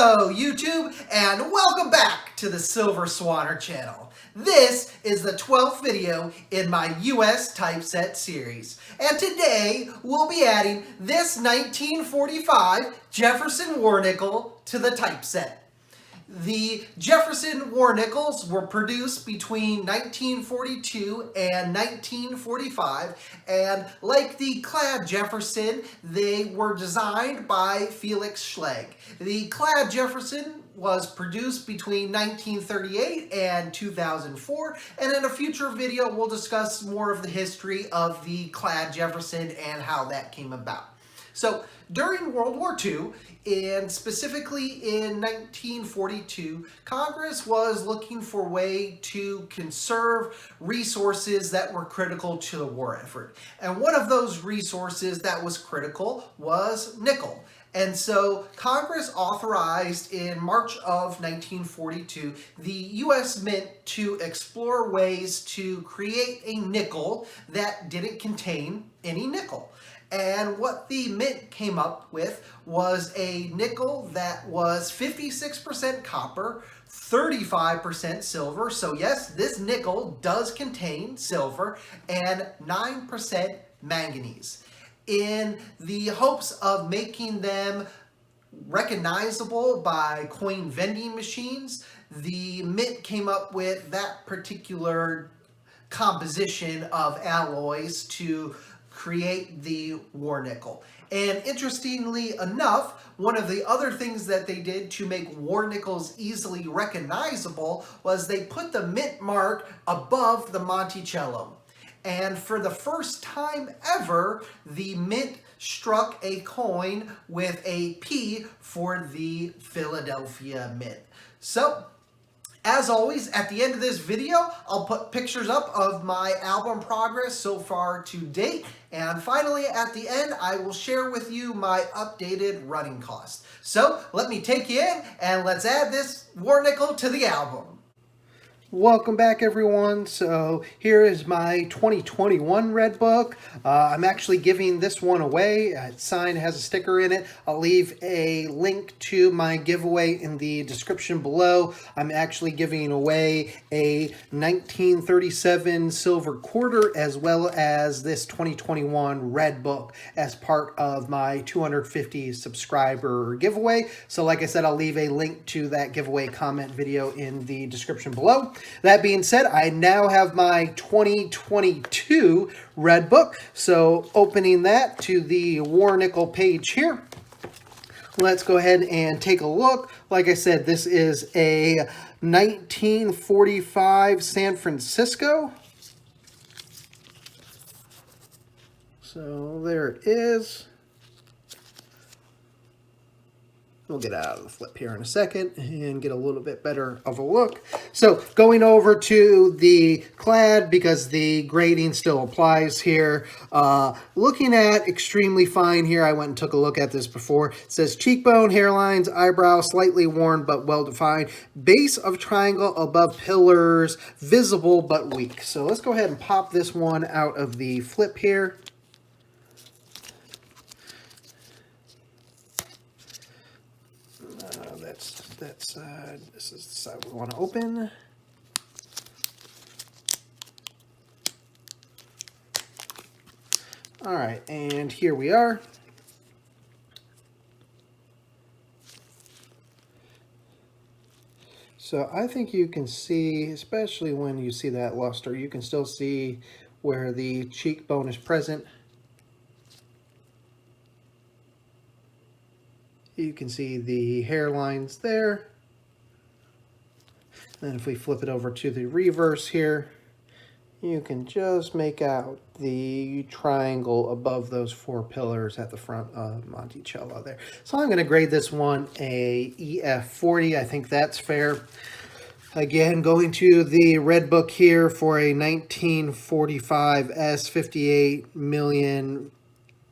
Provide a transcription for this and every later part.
Hello YouTube, and welcome back to the Silver Swanner channel. This is the 12th video in my US Typeset series, and today we'll be adding this 1945 Jefferson War Nickel to the typeset. The Jefferson War Nickels were produced between 1942 and 1945, and like the Clad Jefferson, they were designed by Felix Schlegel. The Clad Jefferson was produced between 1938 and 2004, and in a future video we'll discuss more of the history of the Clad Jefferson and how that came about. So during World War II, and specifically in 1942, Congress was looking for a way to conserve resources that were critical to the war effort. And one of those resources that was critical was nickel. And so Congress authorized in March of 1942 the U.S. Mint to explore ways to create a nickel that didn't contain any nickel. And what the Mint came up with was a nickel that was 56% copper, 35% silver. So yes, this nickel does contain silver, and 9% manganese, in the hopes of making them recognizable by coin vending machines. The Mint came up with that particular composition of alloys to create the war nickel. And interestingly enough, one of the other things that they did to make war nickels easily recognizable was they put the Mint mark above the Monticello. And for the first time ever, the Mint struck a coin with a P for the Philadelphia Mint. So, as always, at the end of this video, I'll put pictures up of my album progress so far to date. And finally, at the end, I will share with you my updated running cost. So let me take you in and let's add this war nickel to the album. Welcome back, everyone. So here is my 2021 Red Book. I'm actually giving this one away. It's signed, has a sticker in it. I'll leave a link to my giveaway in the description below. I'm actually giving away a 1937 silver quarter as well as this 2021 Red Book as part of my 250 subscriber giveaway. So like I said, I'll leave a link to that giveaway comment video in the description below. That being said, I now have my 2022 Red Book. So opening that to the War Nickel page here, let's go ahead and take a look. Like I said, this is a 1945 San Francisco. So there it is. We'll get out of the flip here in a second and get a little bit better of a look. So going over to the clad, because the grading still applies here. Looking at extremely fine here. I went and took a look at this before. It says cheekbone, hairlines, eyebrow, slightly worn but well-defined. Base of triangle above pillars, visible but weak. So let's go ahead and pop this one out of the flip here. That's that side. This is the side we want to open. All right, and here we are. So I think you can see, especially when you see that luster, you can still see where the cheekbone is present. You can see the hairlines there. Then if we flip it over to the reverse here, you can just make out the triangle above those four pillars at the front of Monticello there. So I'm going to grade this one a EF40. I think that's fair. Again, going to the Red Book here for a 1945 S58 million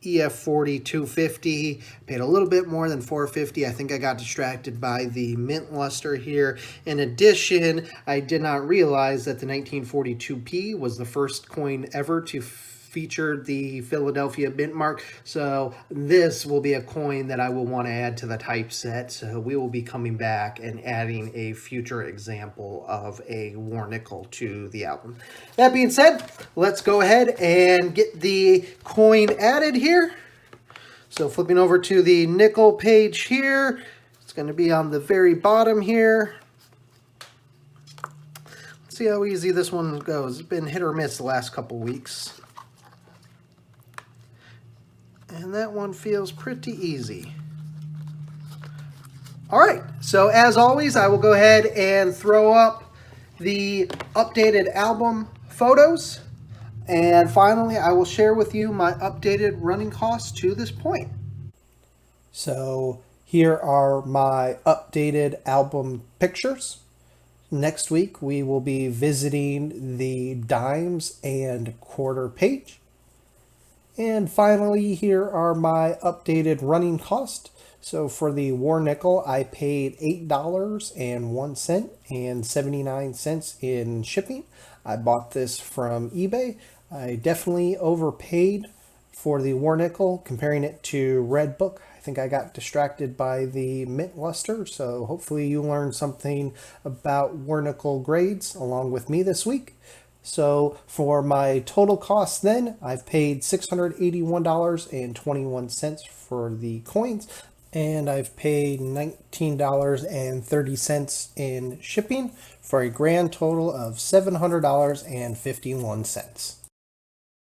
EF40 250. Paid a little bit more than $450. I think I got distracted by the mint luster here. In addition, I did not realize that the 1942P was the first coin ever to featured the Philadelphia Mint mark. So this will be a coin that I will want to add to the typeset. So we will be coming back and adding a future example of a war nickel to the album. That being said, let's go ahead and get the coin added here. So flipping over to the nickel page here, it's going to be on the very bottom here. Let's see how easy this one goes. It's been hit or miss the last couple weeks. And that one feels pretty easy. All right, so as always, I will go ahead and throw up the updated album photos. And finally, I will share with you my updated running costs to this point. So here are my updated album pictures. Next week, we will be visiting the dimes and quarter page. And finally, here are my updated running cost. So for the war nickel, I paid $8.01 and 79 cents in shipping. I bought this from eBay. I definitely overpaid for the war nickel, comparing it to Redbook. I think I got distracted by the mint luster, so hopefully you learned something about war nickel grades along with me this week. So for my total cost then, I've paid $681.21 for the coins, and I've paid $19.30 in shipping for a grand total of $700.51.